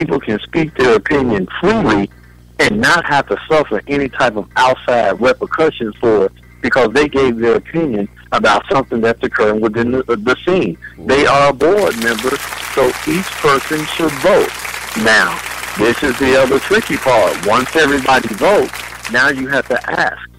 people can speak their opinion freely and not have to suffer any type of outside repercussions for it because they gave their opinion about something that's occurring within the scene. They are a board member, so each person should vote. Now, this is the other tricky part. Once everybody votes, now you have to ask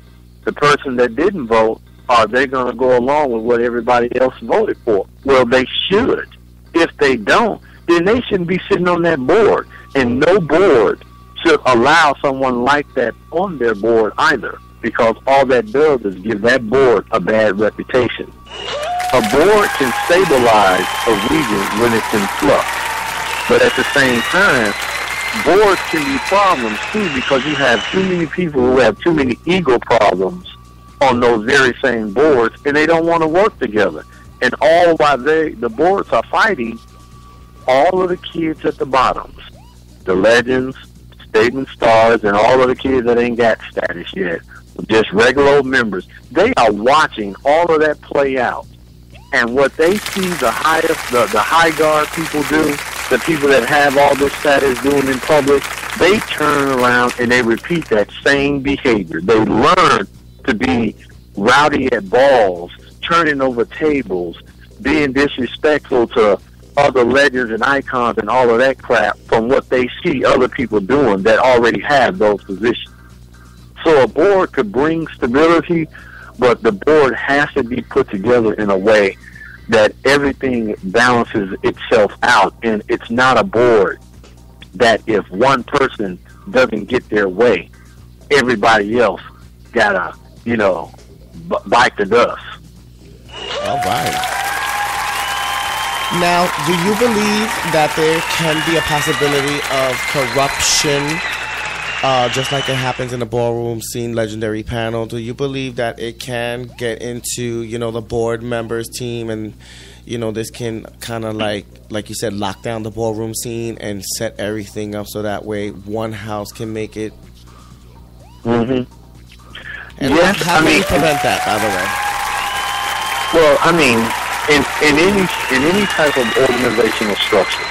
the person that didn't vote, are they going to go along with what everybody else voted for? Well, they should. If they don't, then they shouldn't be sitting on that board. And no board should allow someone like that on their board either, because all that does is give that board a bad reputation. A board can stabilize a region when it's in flux, but at the same time, boards can be problems too because you have too many people who have too many ego problems on those very same boards, and they don't want to work together. And all while the boards are fighting, all of the kids at the bottoms, the legends, statement stars, and all of the kids that ain't got status yet, just regular old members, they are watching all of that play out. And what they see the high guard people do, the people that have all this status doing in public, they turn around and they repeat that same behavior. They learn to be rowdy at balls, turning over tables, being disrespectful to other legends and icons and all of that crap from what they see other people doing that already have those positions. So a board could bring stability, but the board has to be put together in a way that everything balances itself out, and it's not a board that if one person doesn't get their way, everybody else gotta, bite the dust. All right. Now, do you believe that there can be a possibility of corruption, just like it happens in the ballroom scene, legendary panel? Do you believe that it can get into, the board members team and, this can kind of like you said, lock down the ballroom scene and set everything up so that way one house can make it? Mm-hmm. And yes, how do you prevent that, by the way? Well, in any type of organizational structure,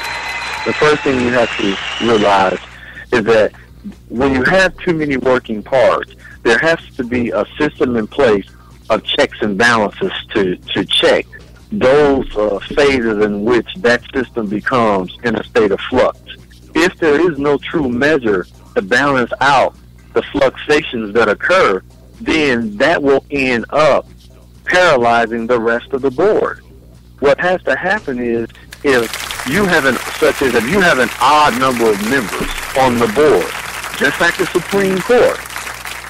the first thing you have to realize is that when you have too many working parts, there has to be a system in place of checks and balances to check those phases in which that system becomes in a state of flux. If there is no true measure to balance out the fluctuations that occur, then that will end up paralyzing the rest of the board. What has to happen is if you have an odd number of members on the board, just like the Supreme Court,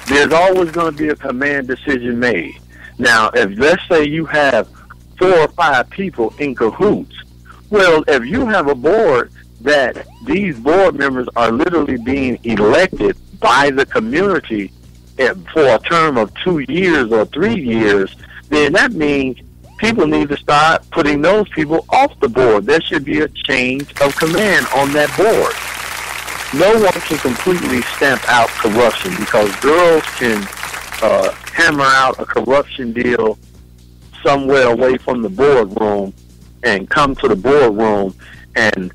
there's always going to be a command decision made. Now, if let's say you have 4 or 5 people in cahoots, well, if you have a board that these board members are literally being elected by the community for a term of 2 years or 3 years, then that means people need to start putting those people off the board. There should be a change of command on that board. No one can completely stamp out corruption because girls can hammer out a corruption deal somewhere away from the boardroom and come to the boardroom and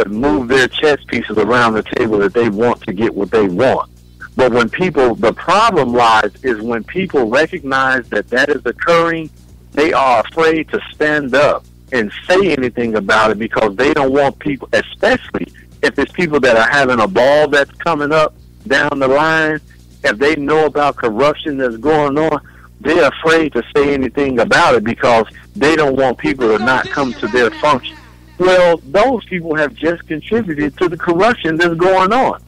move their chess pieces around the table that they want to get what they want. But the problem lies is when people recognize that is occurring, they are afraid to stand up and say anything about it because they don't want people, especially if it's people that are having a ball that's coming up down the line, if they know about corruption that's going on, they're afraid to say anything about it because they don't want people to not come to their function. Well, those people have just contributed to the corruption that's going on.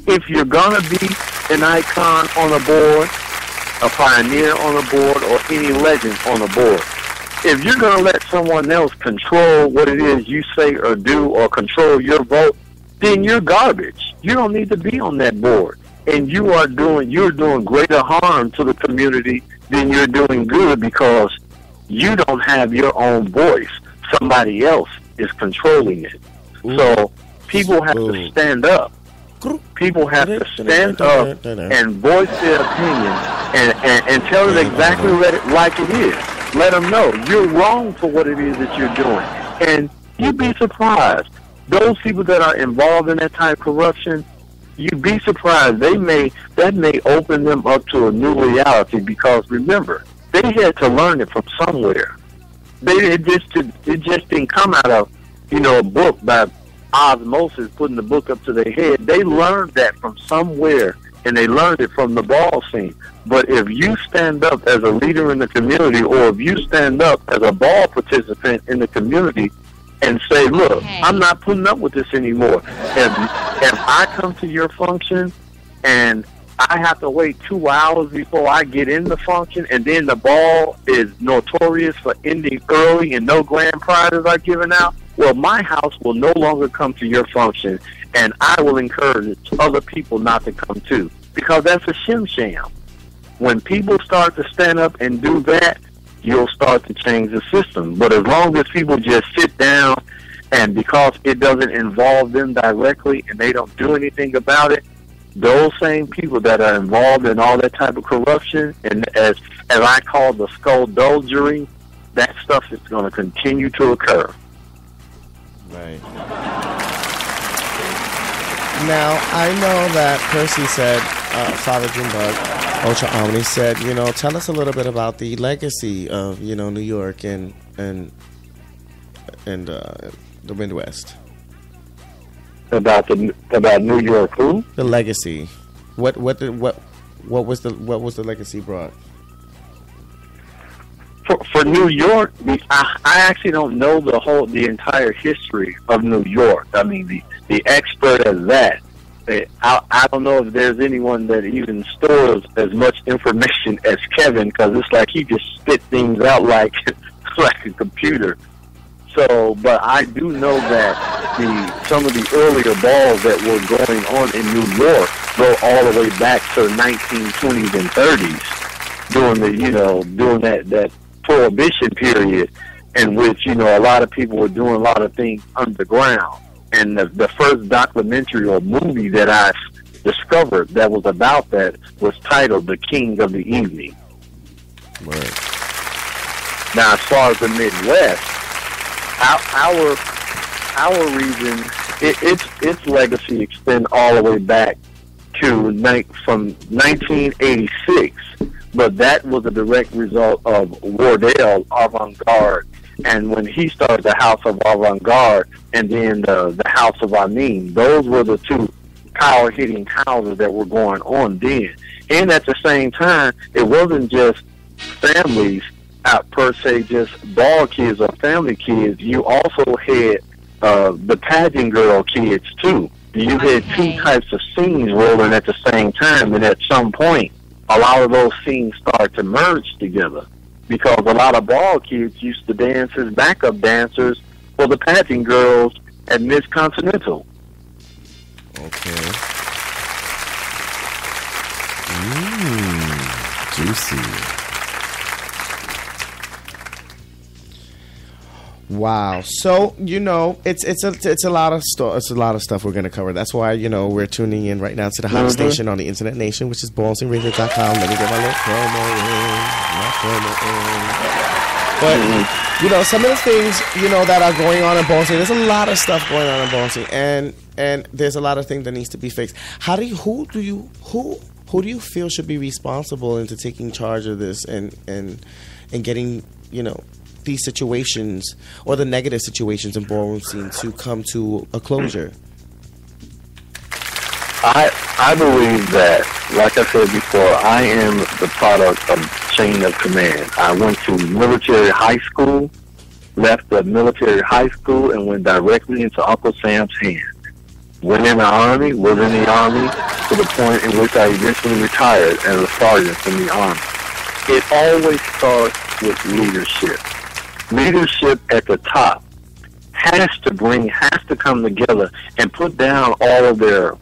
If you're going to be an icon on a board, a pioneer on a board, or any legend on a board, if you're going to let someone else control what it is you say or do or control your vote, then you're garbage. You don't need to be on that board. And you're doing greater harm to the community than you're doing good because you don't have your own voice. Somebody else is controlling it. So people have to stand up. People have to stand up and voice their opinion and tell it exactly like it is. Let them know you're wrong for what it is that you're doing. And you'd be surprised. those people that are involved in that type of corruption, you'd be surprised. That may open them up to a new reality, because remember, they had to learn it from somewhere. It just didn't come out of, a book by osmosis, putting the book up to their head. They learned that from somewhere, and they learned it from the ball scene. But if you stand up as a leader in the community, or if you stand up as a ball participant in the community and say, look, I'm not putting up with this anymore. If I come to your function and I have to wait 2 hours before I get in the function, and then the ball is notorious for ending early and no grand prizes are given out, well, my house will no longer come to your function, and I will encourage other people not to come too, because that's a shim-sham. When people start to stand up and do that, you'll start to change the system. But as long as people just sit down, and because it doesn't involve them directly and they don't do anything about it, those same people that are involved in all that type of corruption, and as I call the skullduggery, that stuff is going to continue to occur. Right. Now, I know that Percy said, Father Junebug, Ultra Omni said, tell us a little bit about the legacy of, New York and the Midwest. About New York who? The legacy. What was the legacy brought? For New York, I actually don't know the entire history of New York. I mean, the expert as that. I don't know if there's anyone that even stores as much information as Kevin, because it's like he just spit things out like a computer. So, but I do know that some of the earlier balls that were going on in New York go all the way back to the 1920s and 30s, during that Prohibition period, in which a lot of people were doing a lot of things underground. And the first documentary or movie that I discovered that was about that was titled "The King of the Evening." Right. Now, as far as the Midwest, our region, its legacy extends all the way back to from 1986. But that was a direct result of Wardell Avant-Garde, and when he started the House of Avant-Garde, and then the House of Amin, those were the two power-hitting houses that were going on then. And at the same time, it wasn't just families, per se, just ball kids or family kids. You also had the pageant girl kids, too. You had two types of scenes rolling at the same time, and at some point, a lot of those scenes start to merge together, because a lot of ball kids used to dance as backup dancers for the pageant girls at Miss Continental. Okay. Juicy. Wow. So, it's a lot of it's a lot of stuff we're going to cover. That's why, we're tuning in right now to the hottest station on the Internet Nation, which is ballsingradio.com. Let me get my little promo in. But, some of the things, that are going on in Ballsing, there's a lot of stuff going on in Ballsing, and there's a lot of things that needs to be fixed. Who do you feel should be responsible into taking charge of this and getting, these situations or the negative situations in ballroom scene to come to a closure? I believe that, like I said before, I am the product of chain of command. I went to military high school, left the military high school, and went directly into Uncle Sam's hand. Went in the Army, was in the Army, to the point in which I eventually retired as a sergeant in the Army. It always starts with leadership. Leadership at the top has to come together and put down all of their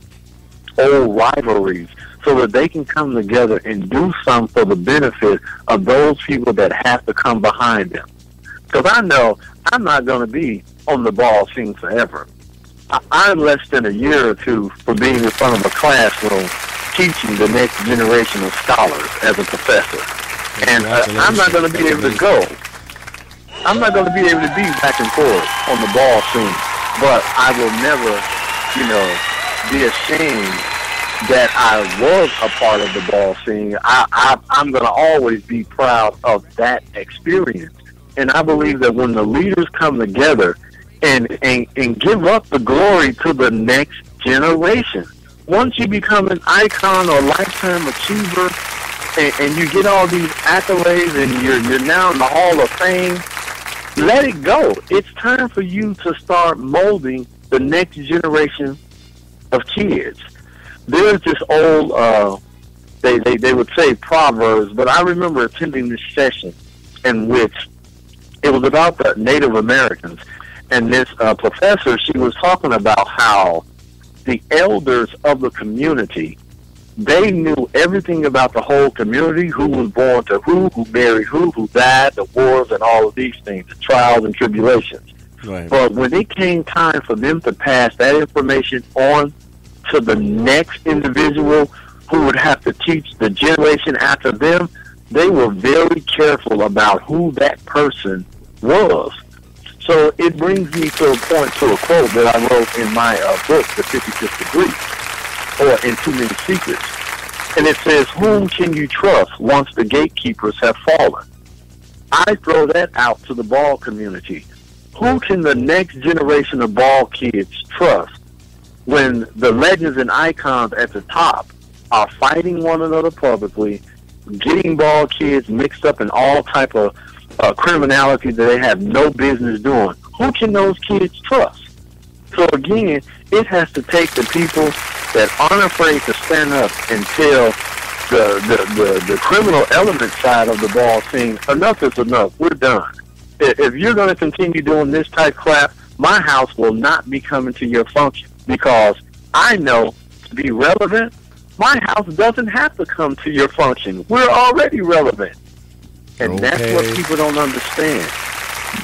old rivalries so that they can come together and do something for the benefit of those people that have to come behind them. Because I know I'm not going to be on the ball scene forever. I'm less than a year or two from being in front of a classroom teaching the next generation of scholars as a professor. And I'm not going to be able to go. I'm not going to be able to be back and forth on the ball scene but I will never, be ashamed that I was a part of the ball scene. I'm going to always be proud of that experience. And I believe that when the leaders come together and give up the glory to the next generation, once you become an icon or lifetime achiever and you get all these accolades and you're now in the Hall of Fame, let it go. It's time for you to start molding the next generation of kids. There's this old, they would say proverbs, but I remember attending this session in which it was about the Native Americans. And this professor, she was talking about how the elders of the community, they knew everything about the whole community, who was born to who married who died, the wars and all of these things, the trials and tribulations. Right. But when it came time for them to pass that information on to the next individual who would have to teach the generation after them, they were very careful about who that person was. So it brings me to a quote that I wrote in my book, The 55th Degree, or In Too Many Secrets. And it says, whom can you trust once the gatekeepers have fallen? I throw that out to the ball community. Who can the next generation of ball kids trust when the legends and icons at the top are fighting one another publicly, getting ball kids mixed up in all type of criminality that they have no business doing? Who can those kids trust? So again, it has to take the people that aren't afraid to stand up and tell the criminal element side of the ball scene, enough is enough. We're done. If you're going to continue doing this type crap, my house will not be coming to your function, because I know to be relevant, my house doesn't have to come to your function. We're already relevant. And that's what people don't understand.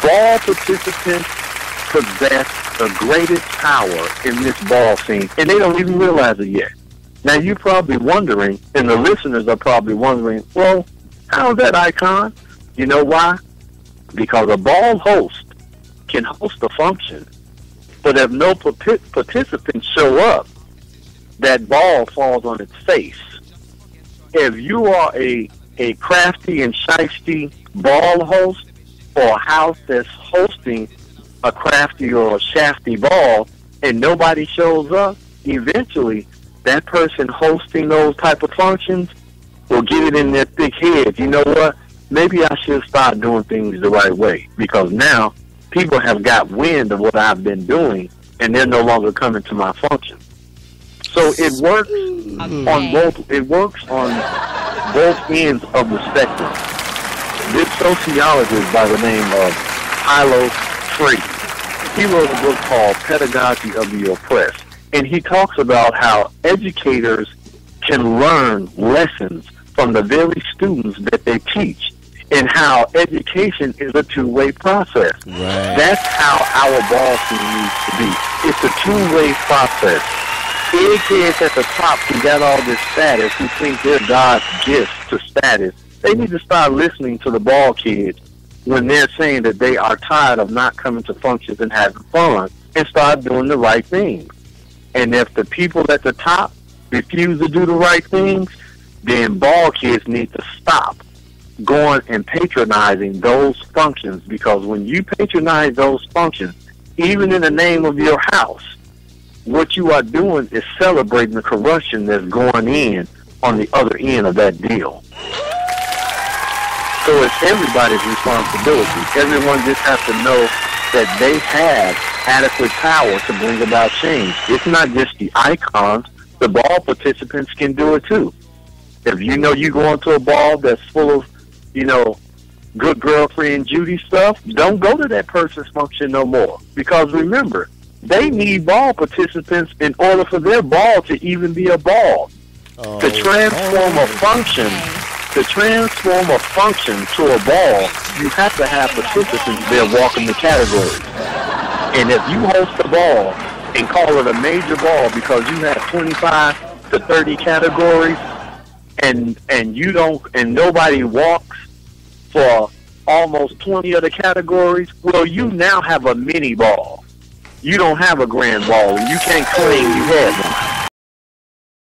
Ball participants possess the greatest power in this ball scene, and they don't even realize it yet. Now, you're probably wondering, and the listeners are probably wondering, well, how's that, Icon? You know why? Because a ball host can host a function, but if no participants show up, that ball falls on its face. If you are a crafty and shiesty ball host, or a house that's hosting a crafty or a shafty ball, and nobody shows up, eventually that person hosting those type of functions will get it in their thick head. You know what? Maybe I should start doing things the right way, because now people have got wind of what I've been doing, and they're no longer coming to my function. So it works on both. It works on both ends of the spectrum. This sociologist by the name of Hilo Frey, he wrote a book called Pedagogy of the Oppressed, and he talks about how educators can learn lessons from the very students that they teach, and how education is a two-way process. Right. That's how our ball scene needs to be. It's a two-way process. Big kids at the top who got all this status, who think they're God's gift to status, they need to start listening to the ball kids when they're saying that they are tired of not coming to functions and having fun, and start doing the right things. And if the people at the top refuse to do the right things, then ball kids need to stop going and patronizing those functions, because when you patronize those functions, even in the name of your house, what you are doing is celebrating the corruption that's going in on the other end of that deal. So it's everybody's responsibility. Everyone just has to know that they have adequate power to bring about change. It's not just the icons. The ball participants can do it too. If you know you go into a ball that's full of, good girlfriend Judy stuff, don't go to that person's function no more. Because remember, they need ball participants in order for their ball to even be a ball. To transform a function to a ball, you have to have participants there walking the categories. And if you host a ball and call it a major ball because you have 25 to 30 categories, and nobody walks for almost 20 of the categories, well, you now have a mini ball. you don't have a grand ball, and you can't claim you had one.